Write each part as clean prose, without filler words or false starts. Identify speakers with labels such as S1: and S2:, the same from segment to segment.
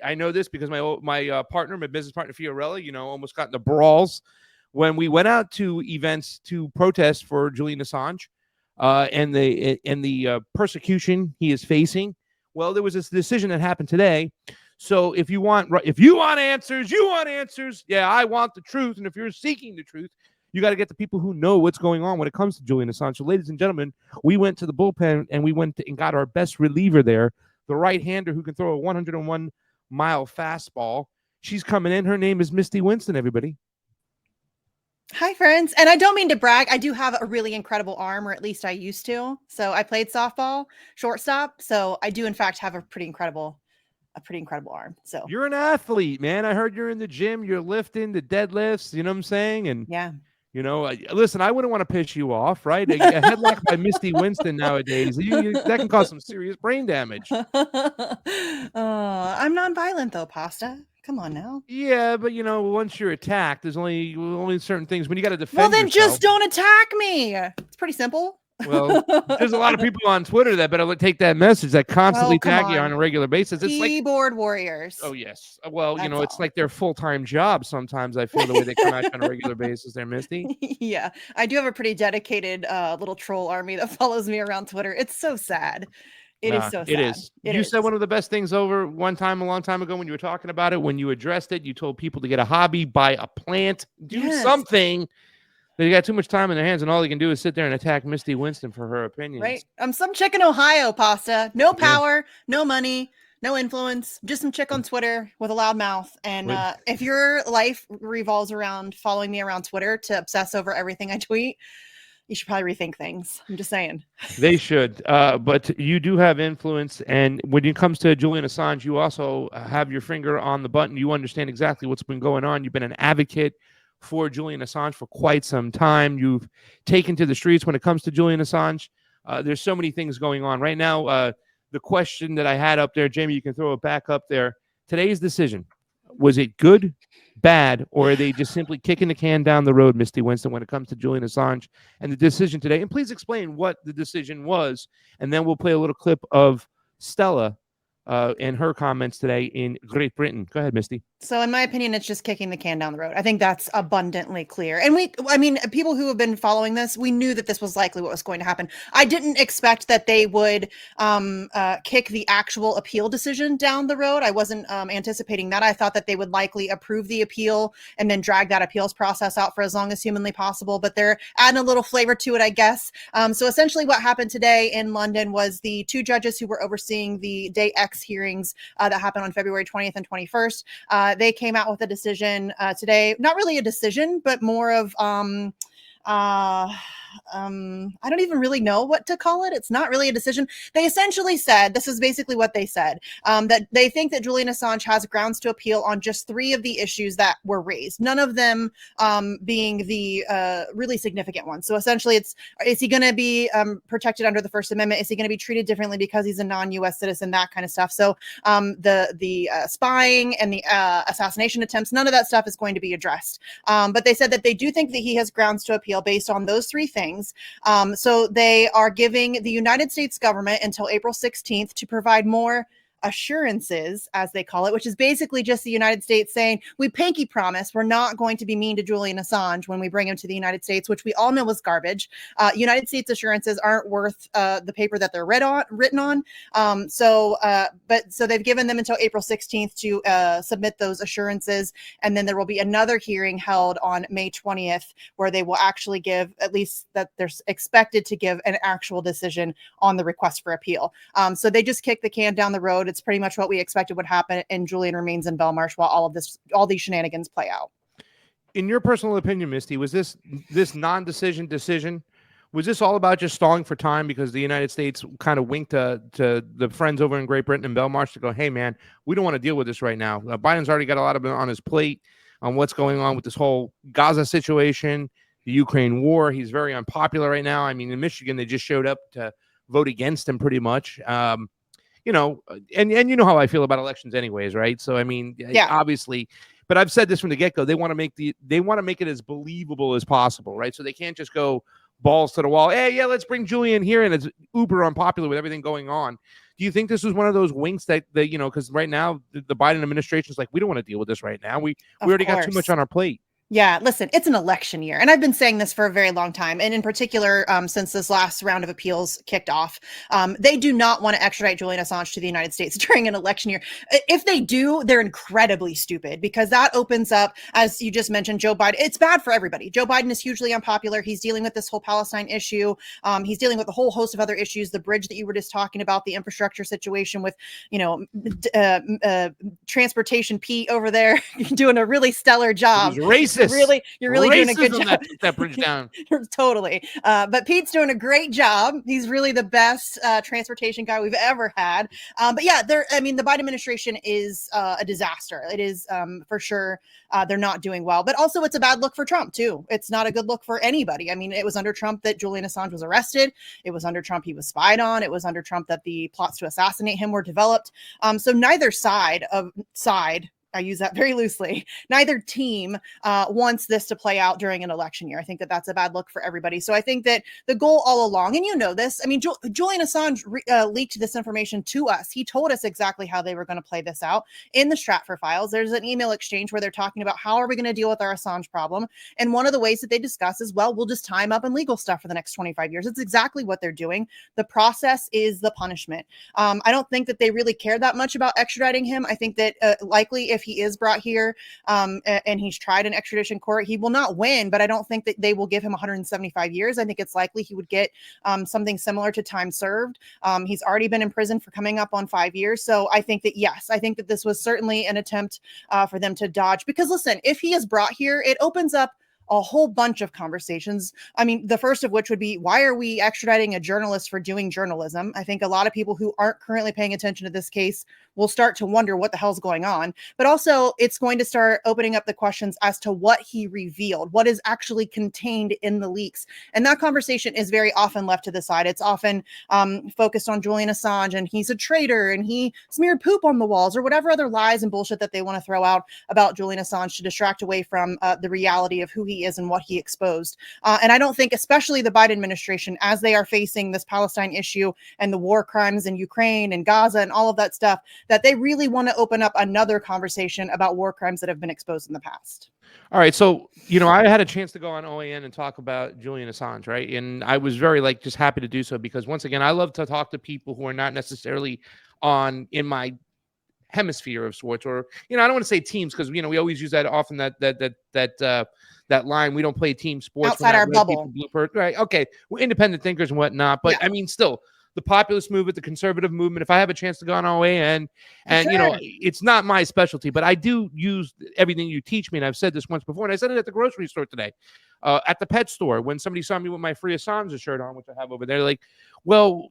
S1: I know this because my partner, my business partner Fiorella, almost got in the brawls when we went out to events to protest for Julian Assange and the persecution he is facing. Well, there was this decision that happened today. So if you want answers, you want answers. Yeah, I want the truth. And if you're seeking the truth, you got to get the people who know what's going on when it comes to Julian Assange. So, ladies and gentlemen, we went to the bullpen and we went and got our best reliever there, the right-hander who can throw a 101-mile fastball. She's coming in. Her name is Misty Winston, everybody.
S2: Hi, friends. And I don't mean to brag. I do have a really incredible arm, or at least I used to. So I played softball, shortstop. So I do, in fact, have a pretty incredible arm. So
S1: you're an athlete, man. I heard you're in the gym. You're lifting the deadlifts. You know what I'm saying? And
S2: yeah.
S1: Listen, I wouldn't want to piss you off, right? A headlock by Misty Winston nowadays, that can cause some serious brain damage.
S2: I'm non-violent, though, Pasta. Come on now.
S1: Yeah, but once you're attacked, there's only certain things when you got to defend.
S2: Well, then
S1: yourself.
S2: Just don't attack me. It's pretty simple.
S1: Well, there's a lot of people on Twitter that better take that message that constantly tag you on a regular basis. It's
S2: keyboard warriors.
S1: Oh, yes. Well, it's like their full-time job sometimes, I feel, the way they come out on a regular basis there, Misty.
S2: Yeah. I do have a pretty dedicated little troll army that follows me around Twitter. It's so sad. It is so sad.
S1: It is. You said one of the best things over one time, a long time ago, when you were talking about it, when you addressed it, you told people to get a hobby, buy a plant, do something. They got too much time in their hands, and all they can do is sit there and attack Misty Winston for her opinions.
S2: Right. I'm some chick in Ohio, Pasta. No power, no money, no influence. Just some chick on Twitter with a loud mouth. And if your life revolves around following me around Twitter to obsess over everything I tweet, you should probably rethink things. I'm just saying.
S1: They should. But you do have influence. And when it comes to Julian Assange, you also have your finger on the button. You understand exactly what's been going on. You've been an advocate for Julian Assange for quite some time. You've taken to the streets when it comes to Julian Assange. There's so many things going on right now. The question that I had up there, Jamie, you can throw it back up there. Today's decision, was it good, bad, or are they just simply kicking the can down the road, Misty Winston, when it comes to Julian Assange and the decision today? And please explain what the decision was, and then we'll play a little clip of Stella and her comments today in Great Britain. Go ahead, Misty.
S2: So in my opinion, it's just kicking the can down the road. I think that's abundantly clear. And people who have been following this, we knew that this was likely what was going to happen. I didn't expect that they would kick the actual appeal decision down the road. I wasn't anticipating that. I thought that they would likely approve the appeal and then drag that appeals process out for as long as humanly possible. But they're adding a little flavor to it, I guess. So essentially what happened today in London was the two judges who were overseeing the Day X hearings that happened on February 20th and 21st. They came out with a decision today, not really a decision, but more of I don't even really know what to call it. It's not really a decision. They essentially said, this is basically what they said, that they think that Julian Assange has grounds to appeal on just 3 of the issues that were raised, none of them being the really significant ones. So essentially is he going to be protected under the First Amendment? Is he going to be treated differently because he's a non-US citizen, that kind of stuff. So the spying and the assassination attempts, none of that stuff is going to be addressed. But they said that they do think that he has grounds to appeal based on those 3 things. So they are giving the United States government until April 16th to provide more assurances, as they call it, which is basically just the United States saying, we pinky promise we're not going to be mean to Julian Assange when we bring him to the United States, which we all know is garbage. United States assurances aren't worth the paper that they're written on. So they've given them until April 16th to submit those assurances. And then there will be another hearing held on May 20th, where they will actually give, at least that they're expected to give, an actual decision on the request for appeal. So they just kicked the can down the road. It's pretty much what we expected would happen, and Julian remains in Belmarsh while all these shenanigans play out.
S1: In your personal opinion, Misty, was this non-decision decision? Was this all about just stalling for time because the United States kind of winked to the friends over in Great Britain and Belmarsh to go, hey, man, we don't want to deal with this right now. Biden's already got a lot of it on his plate on what's going on with this whole Gaza situation, the Ukraine war. He's very unpopular right now. I mean, in Michigan, they just showed up to vote against him pretty much. And you know how I feel about elections anyways, right? So, I mean, yeah, obviously, but I've said this from the get-go. They want to make it as believable as possible, right? So they can't just go balls to the wall. Hey, yeah, let's bring Julian here, and it's uber unpopular with everything going on. Do you think this was one of those winks that because right now the Biden administration is like, we don't want to deal with this right now. We already got too much on our plate.
S2: Yeah, listen, it's an election year. And I've been saying this for a very long time. And in particular, since this last round of appeals kicked off, they do not want to extradite Julian Assange to the United States during an election year. If they do, they're incredibly stupid, because that opens up, as you just mentioned, Joe Biden. It's bad for everybody. Joe Biden is hugely unpopular. He's dealing with this whole Palestine issue. He's dealing with a whole host of other issues, the bridge that you were just talking about, the infrastructure situation with, Transportation Pete over there doing a really stellar job. You're really doing a good job.
S1: That bridge down.
S2: Totally. But Pete's doing a great job. He's really the best transportation guy we've ever had. But yeah, the Biden administration is a disaster. It is for sure. They're not doing well, but also it's a bad look for Trump too. It's not a good look for anybody. I mean, it was under Trump that Julian Assange was arrested. It was under Trump he was spied on. It was under Trump that the plots to assassinate him were developed. So neither side, I use that very loosely, neither team wants this to play out during an election year. I think that that's a bad look for everybody. So I think that the goal all along, and you know this, I mean, Julian Assange leaked this information to us. He told us exactly how they were going to play this out in the Stratfor files. There's an email exchange where they're talking about how are we going to deal with our Assange problem. And one of the ways that they discuss is, well, we'll just tie him up in legal stuff for the next 25 years. It's exactly what they're doing. The process is the punishment. I don't think that they really care that much about extraditing him. I think that likely if he is brought here and he's tried in extradition court, he will not win, but I don't think that they will give him 175 years. I think it's likely he would get something similar to time served. He's already been in prison for coming up on 5 years. So I think that, yes, I think that this was certainly an attempt for them to dodge, because listen, if he is brought here, it opens up a whole bunch of conversations. I mean, the first of which would be, why are we extraditing a journalist for doing journalism? I think a lot of people who aren't currently paying attention to this case will start to wonder what the hell's going on. But also, it's going to start opening up the questions as to what he revealed, what is actually contained in the leaks. And that conversation is very often left to the side. It's often focused on Julian Assange, and he's a traitor, and he smeared poop on the walls, or whatever other lies and bullshit that they want to throw out about Julian Assange to distract away from the reality of who he is and what he exposed. And I don't think, especially the Biden administration, as they are facing this Palestine issue and the war crimes in Ukraine and Gaza and all of that stuff, that they really want to open up another conversation about war crimes that have been exposed in the past.
S1: All right. So, I had a chance to go on OAN and talk about Julian Assange, right? And I was very just happy to do so, because once again, I love to talk to people who are not necessarily in my hemisphere of sorts, or, I don't want to say teams, because, we always use that often, that line, we don't play team sports.
S2: Outside our bubble.
S1: Right. Okay. We're independent thinkers and whatnot. But yeah. I mean, still, the populist movement, the conservative movement, if I have a chance to go on OAN, and
S2: sure,
S1: it's not my specialty, but I do use everything you teach me. And I've said this once before, and I said it at the grocery store today, at the pet store, when somebody saw me with my Free Assange shirt on, which I have over there, like, well,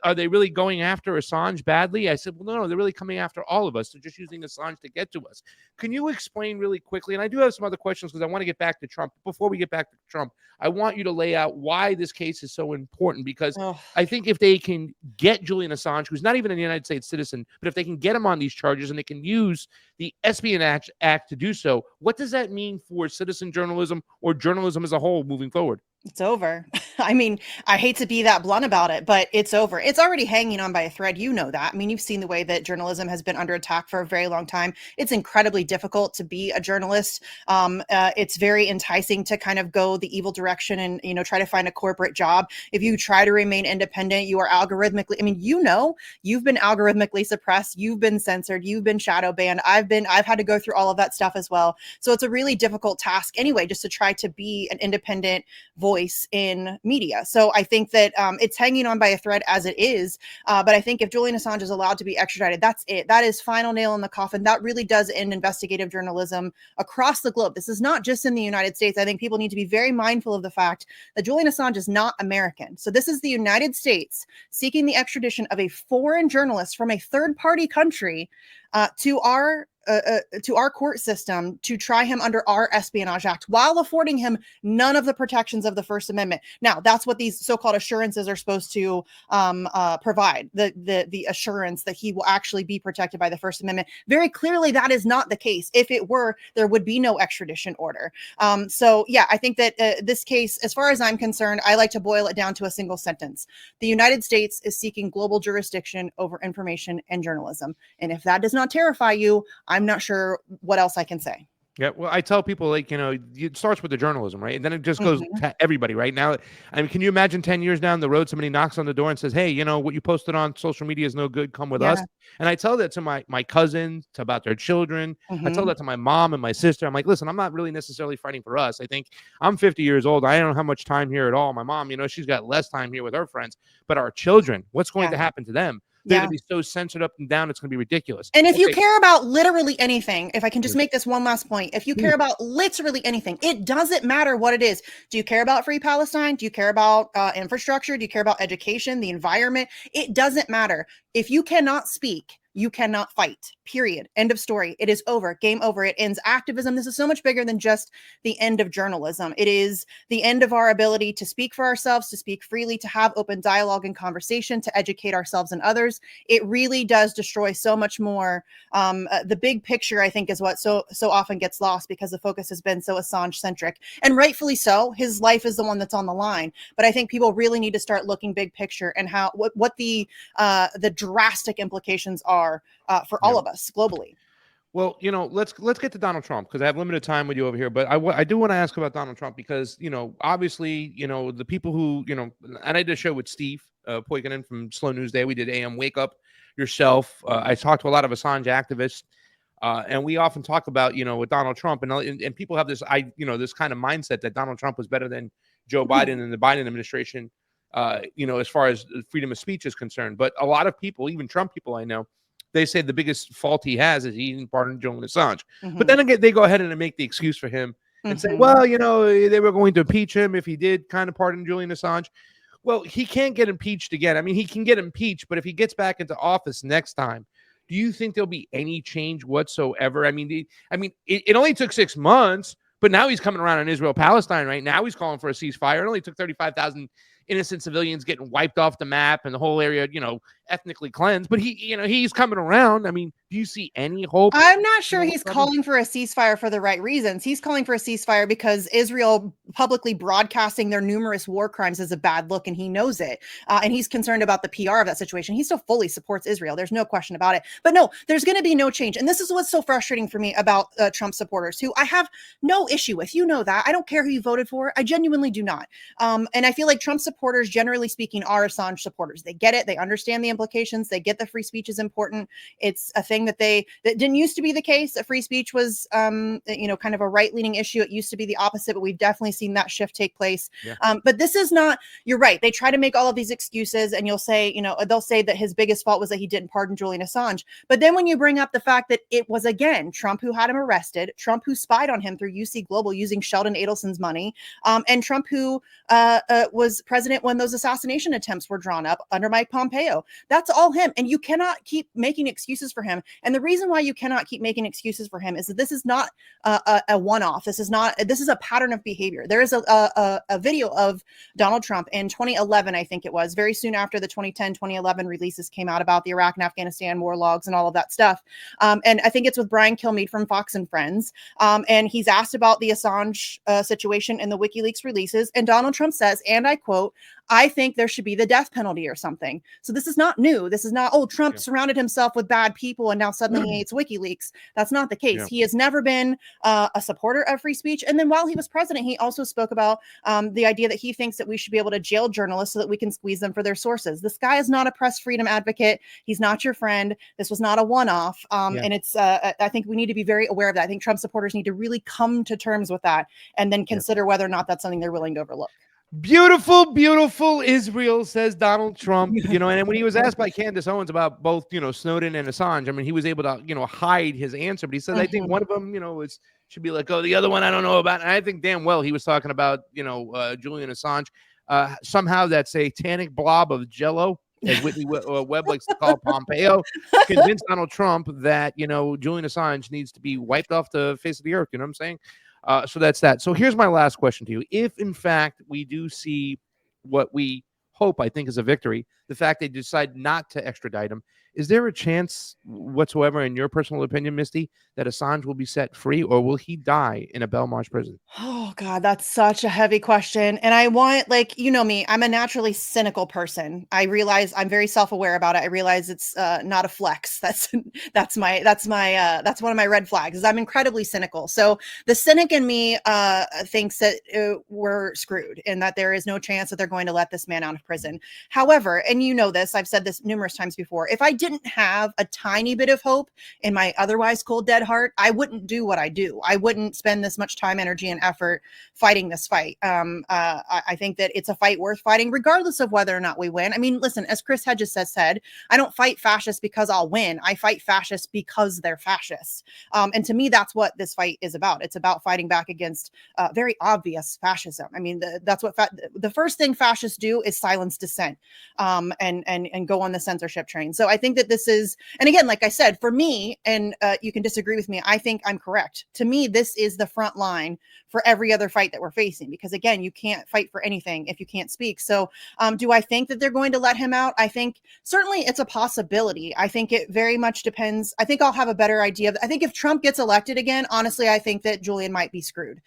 S1: are they really going after Assange badly? I said, well, no, they're really coming after all of us. They're just using Assange to get to us. Can you explain really quickly? And I do have some other questions, because I want to get back to Trump. Before we get back to Trump, I want you to lay out why this case is so important, because I think if they can get Julian Assange, who's not even a United States citizen, but if they can get him on these charges and they can use the Espionage Act to do so, what does that mean for citizen journalism or journalism as a whole moving forward?
S2: It's over. I mean, I hate to be that blunt about it, but it's over. It's already hanging on by a thread. You know that. I mean, you've seen the way that journalism has been under attack for a very long time. It's incredibly difficult to be a journalist. It's very enticing to kind of go the evil direction and, try to find a corporate job. If you try to remain independent, you are algorithmically, you've been algorithmically suppressed. You've been censored. You've been shadow banned. I've had to go through all of that stuff as well. So it's a really difficult task anyway, just to try to be an independent voice in media. So I think that it's hanging on by a thread as it is. But I think if Julian Assange is allowed to be extradited, that's it. That is final nail in the coffin. That really does end investigative journalism across the globe. This is not just in the United States. I think people need to be very mindful of the fact that Julian Assange is not American. So this is the United States seeking the extradition of a foreign journalist from a third-party country to our to our court system to try him under our Espionage Act while affording him none of the protections of the First Amendment. Now, that's what these so-called assurances are supposed to provide, the assurance that he will actually be protected by the First Amendment. Very clearly, that is not the case. If it were, there would be no extradition order. So, yeah, I think that this case, as far as I'm concerned, I like to boil it down to a single sentence. The United States is seeking global jurisdiction over information and journalism. And if that does not terrify you, I'm not sure what else I can say.
S1: Yeah, well, I tell people, like, you know, it starts with the journalism, right? And then it just goes to everybody right now. I mean, can you imagine 10 years down the road, somebody knocks on the door and says, hey, you know, what you posted on social media is no good. Come with us. And I tell that to my cousins about their children. I tell that to my mom and my sister. I'm like, listen, I'm not really necessarily fighting for us. I think I'm 50 years old. I don't have much time here at all. My mom, you know, she's got less time here with her friends. But our children, what's going to happen to them? They're going to be so censored up and down. It's going to be ridiculous.
S2: And if you care about literally anything, if I can just make this one last point, if you care about literally anything, it doesn't matter what it is. Do you care about free Palestine? Do you care about infrastructure? Do you care about education, the environment? It doesn't matter. If you cannot speak, you cannot fight, period. End of story. It is over. Game over. It ends activism. This is so much bigger than just the end of journalism. It is the end of our ability to speak for ourselves, to speak freely, to have open dialogue and conversation, to educate ourselves and others. It really does destroy so much more. The big picture, I think, is what so often gets lost because the focus has been so Assange centric, and rightfully so. His life is the one that's on the line. But I think people really need to start looking big picture and what the drastic implications are for all of us globally.
S1: Well, you know, let's get to Donald Trump because I have limited time with you over here. But I do want to ask about Donald Trump because, you know, obviously, you know, the people who, you know, and I did a show with Steve Poikonen from Slow News Day. We did AM Wake Up, yourself. I talked to a lot of Assange activists. And we often talk about, you know, with Donald Trump and people have this, this kind of mindset that Donald Trump was better than Joe Biden and the Biden administration, you know, as far as freedom of speech is concerned. But a lot of people, even Trump people I know, they say the biggest fault he has is he didn't pardon Julian Assange. But then again, they go ahead and make the excuse for him and say, well, you know, they were going to impeach him if he did kind of pardon Julian Assange. Well, he can't get impeached again. I mean, he can get impeached, but if he gets back into office next time, do you think there'll be any change whatsoever? I mean, it only took 6 months, but now he's coming around on Israel-Palestine right now. He's calling for a ceasefire. It only took 35,000 innocent civilians getting wiped off the map and the whole area, you know, ethnically cleansed. But he's coming around. I mean, do you see any hope?
S2: I'm not sure he's calling for a ceasefire for the right reasons. He's calling for a ceasefire because Israel publicly broadcasting their numerous war crimes is a bad look, and he knows it. And he's concerned about the PR of that situation. He still fully supports Israel. There's no question about it. But no, there's going to be no change. And this is what's so frustrating for me about Trump supporters, who I have no issue with. You know that. I don't care who you voted for. I genuinely do not. And I feel like Trump supporters, generally speaking, are Assange supporters. They get it. They understand the implications. They get that free speech is important. It's a thing that didn't used to be the case. That free speech was, kind of a right-leaning issue. It used to be the opposite, but we've definitely seen that shift take place. Yeah. But this is not, you're right. They try to make all of these excuses, and you'll say, they'll say that his biggest fault was that he didn't pardon Julian Assange. But then when you bring up the fact that it was, again, Trump who had him arrested, Trump who spied on him through UC Global using Sheldon Adelson's money, and Trump who was president when those assassination attempts were drawn up under Mike Pompeo. That's all him. And you cannot keep making excuses for him. And the reason why you cannot keep making excuses for him is that this is not a one-off. This is a pattern of behavior. There is a video of Donald Trump in 2011, I think it was, very soon after the 2010-2011 releases came out about the Iraq and Afghanistan war logs and all of that stuff. And I think it's with Brian Kilmeade from Fox and Friends. And he's asked about the Assange situation and the WikiLeaks releases. And Donald Trump says, and I quote, "I think there should be the death penalty or something." So this is not new. This is not, Trump surrounded himself with bad people and now suddenly he hates WikiLeaks. That's not the case. Yeah. He has never been a supporter of free speech. And then while he was president, he also spoke about the idea that he thinks that we should be able to jail journalists so that we can squeeze them for their sources. This guy is not a press freedom advocate. He's not your friend. This was not a one-off. And it's, I think we need to be very aware of that. I think Trump supporters need to really come to terms with that and then consider whether or not that's something they're willing to overlook.
S1: Beautiful, beautiful Israel, says Donald Trump. And when he was asked by Candace Owens about both, Snowden and Assange, I mean, he was able to, hide his answer, but he said, I think one of them, should be let go. The other one, I don't know about. And I think damn well he was talking about, Julian Assange. Somehow that satanic blob of Jello as Whitney Webb likes to call Pompeo, convince Donald Trump that, Julian Assange needs to be wiped off the face of the earth. You know what I'm saying? So that's that. So here's my last question to you. If, in fact, we do see what we hope, I think, is a victory, the fact they decide not to extradite him, is there a chance whatsoever, in your personal opinion, Misty, that Assange will be set free, or will he die in a Belmarsh prison?
S2: Oh God, that's such a heavy question. And I want, like, you know me, I'm a naturally cynical person. I realize I'm very self-aware about it. I realize it's not a flex. That's one of my red flags, is I'm incredibly cynical. So the cynic in me thinks that we're screwed and that there is no chance that they're going to let this man out of prison. However, and you know this, I've said this numerous times before, if I didn't have a tiny bit of hope in my otherwise cold, dead heart, I wouldn't do what I do. I wouldn't spend this much time, energy, and effort fighting this fight. I think that it's a fight worth fighting, regardless of whether or not we win. I mean, listen, as Chris Hedges has said, I don't fight fascists because I'll win. I fight fascists because they're fascists. And to me, that's what this fight is about. It's about fighting back against very obvious fascism. I mean, that's what the first thing fascists do is silence dissent, and go on the censorship train. So I think that this is, and again, like I said, for me, and you can disagree with me, I think I'm correct. To me, this is the front line for every other fight that we're facing, because again, you can't fight for anything if you can't speak. So do I think that they're going to let him out? I think certainly it's a possibility. I think it very much depends. I think I'll have a better idea. I think if Trump gets elected again, honestly, I think that Julian might be screwed.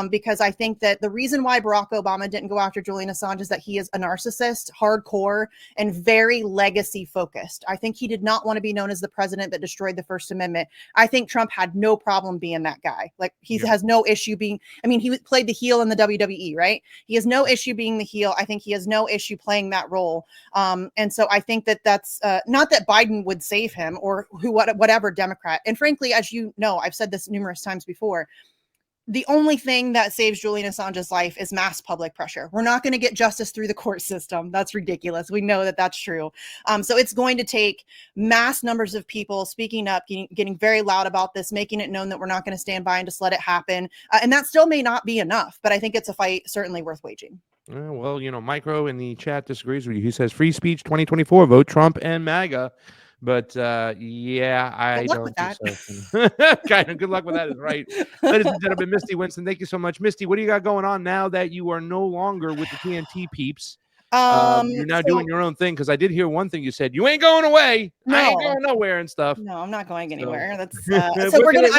S2: Because I think that the reason why Barack Obama didn't go after Julian Assange is that he is a narcissist, hardcore, and very legacy focused. I think he did not want to be known as the president that destroyed the First Amendment. I think Trump had no problem being that guy. Like he has no issue being, I mean, he played the heel in the WWE, right? He has no issue being the heel. I think he has no issue playing that role. And so I think that that's not that Biden would save him, or whatever Democrat. And frankly, as you know, I've said this numerous times before, the only thing that saves Julian Assange's life is mass public pressure. We're not going to get justice through the court system. That's ridiculous. We know that that's true. So it's going to take mass numbers of people speaking up, getting very loud about this, making it known that we're not going to stand by and just let it happen. And that still may not be enough, but I think it's a fight certainly worth waging.
S1: Well, Micro in the chat disagrees with you. He says free speech 2024, vote Trump and MAGA. But yeah, I don't think so. Kind of good luck with that is right. Ladies and gentlemen, Misty Winston, thank you so much. Misty, what do you got going on now that you are no longer with the TNT peeps? You're now doing your own thing, because I did hear one thing you said, you ain't going away. No. I ain't going nowhere and stuff.
S2: No, I'm not going anywhere. So I'm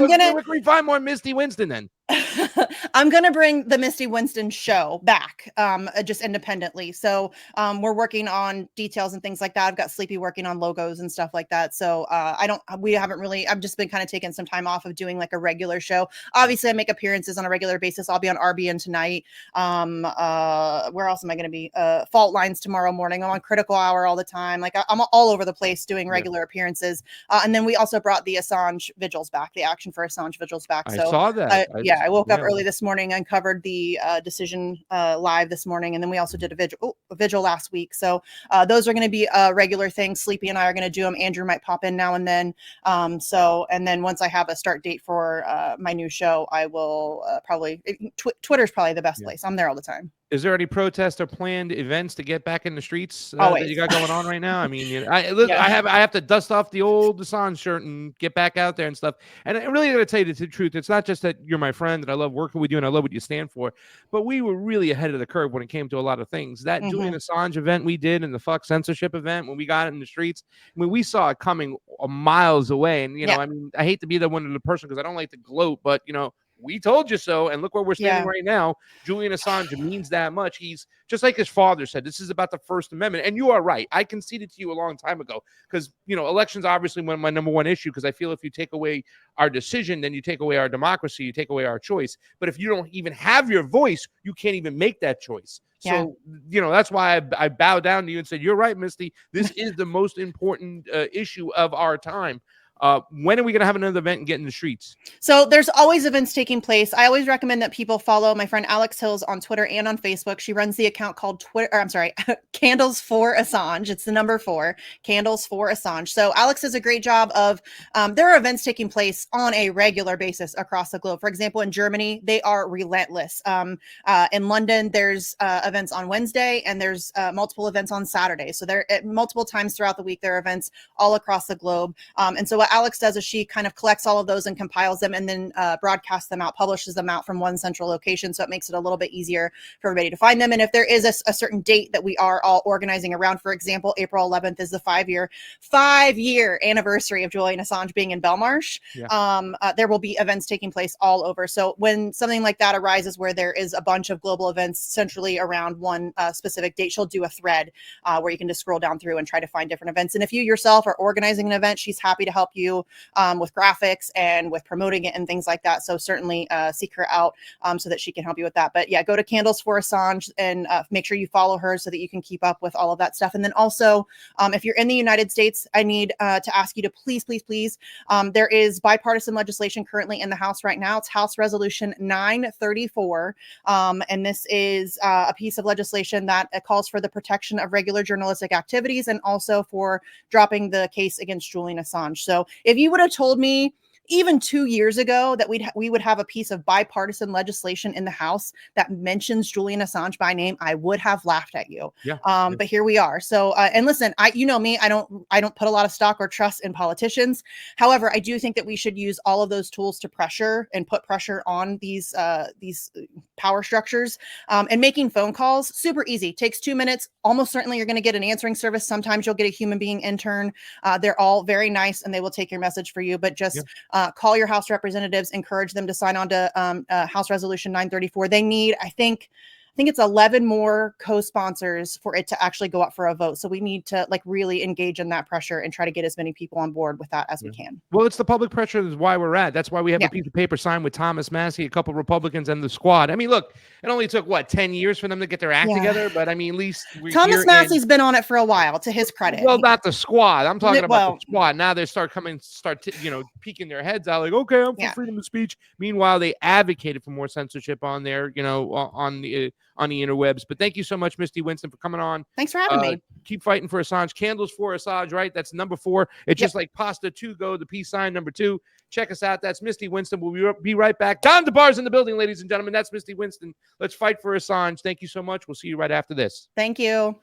S2: gonna
S1: where can we find more Misty Winston then?
S2: I'm going to bring the Misty Winston show back, just independently. So we're working on details and things like that. I've got Sleepy working on logos and stuff like that. So I've just been kind of taking some time off of doing like a regular show. Obviously I make appearances on a regular basis. I'll be on RBN tonight. Where else am I going to be? Fault Lines tomorrow morning. I'm on Critical Hour all the time. Like I'm all over the place doing regular appearances. And then we also brought the Assange vigils back, the Action for Assange vigils back.
S1: So I saw that.
S2: I woke up early this morning and covered the decision live this morning, and then we also did a vigil last week. So those are going to be a regular thing. Sleepy and I are going to do them. Andrew might pop in now and then. And then once I have a start date for my new show, I will Twitter's probably the best place. I'm there all the time.
S1: Is there any protests or planned events to get back in the streets that you got going on right now? I mean, I have to dust off the old Assange shirt and get back out there and stuff. And I really got to tell you the truth. It's not just that you're my friend and I love working with you and I love what you stand for, but we were really ahead of the curve when it came to a lot of things. That Julian Assange event we did and the fuck censorship event, when we got it in the streets, I mean, we saw it coming miles away. And, I mean, I hate to be the one of the person because I don't like to gloat, but, we told you so, and look where we're standing right now. Julian Assange means that much. He's just like his father said, this is about the First Amendment. And you are right. I conceded to you a long time ago because, elections obviously were my number one issue, because I feel if you take away our decision, then you take away our democracy, you take away our choice. But if you don't even have your voice, you can't even make that choice. So, that's why I bow down to you and said, you're right, Misty. This is the most important issue of our time. When are we going to have another event and get in the streets?
S2: So there's always events taking place. I always recommend that people follow my friend Alex Hills on Twitter and on Facebook. She runs the account called Candles for Assange. It's the number 4, Candles for Assange. So Alex does a great job of, there are events taking place on a regular basis across the globe. For example, in Germany, they are relentless. In London, there's events on Wednesday, and there's multiple events on Saturday. So there, at multiple times throughout the week, there are events all across the globe. And so what Alex does is she kind of collects all of those and compiles them, and then broadcasts them out, publishes them out from one central location. So it makes it a little bit easier for everybody to find them. And if there is a certain date that we are all organizing around, for example, April 11th is the 5-year anniversary of Julian Assange being in Belmarsh. Yeah. There will be events taking place all over. So when something like that arises, where there is a bunch of global events centrally around one specific date, she'll do a thread where you can just scroll down through and try to find different events. And if you yourself are organizing an event, she's happy to help you with graphics and with promoting it and things like that. So certainly seek her out so that she can help you with that. But yeah, go to Candles for Assange and make sure you follow her so that you can keep up with all of that stuff. And then also, if you're in the United States, I need to ask you to please, there is bipartisan legislation currently in the House right now. It's House Resolution 934. And this is a piece of legislation that calls for the protection of regular journalistic activities and also for dropping the case against Julian Assange. So if you would have told me even 2 years ago that we would have a piece of bipartisan legislation in the House that mentions Julian Assange by name, I would have laughed at you. Yeah. But here we are. So, and listen, you know me, I don't put a lot of stock or trust in politicians. However, I do think that we should use all of those tools to pressure and put pressure on these power structures. And making phone calls, super easy, takes 2 minutes. Almost certainly you're going to get an answering service. Sometimes you'll get a human being intern. They're all very nice and they will take your message for you, but just call your House representatives, encourage them to sign on to House Resolution 934. They need, I think it's 11 more co-sponsors for it to actually go up for a vote. So we need to really engage in that pressure and try to get as many people on board with that as we can.
S1: Well, it's the public pressure is why we're at. That's why we have a piece of paper signed with Thomas Massie, a couple of Republicans, and the squad. I mean, look, it only took 10 years for them to get their act together, but I mean, at least
S2: Thomas Massie's been on it for a while, to his credit.
S1: Well, not the squad. I'm talking about the squad. Now they start peeking their heads out like, okay, I'm for freedom of speech. Meanwhile, they advocated for more censorship on there, on the interwebs. But thank you so much, Misty Winston, for coming on.
S2: Thanks for having me.
S1: Keep fighting for Assange. Candles for Assange, right? That's number 4. It's just like pasta to go, the peace sign number 2. Check us out. That's Misty Winston. We'll be right back. Don DeBar's in the building, ladies and gentlemen. That's Misty Winston. Let's fight for Assange. Thank you so much. We'll see you right after this.
S2: Thank you.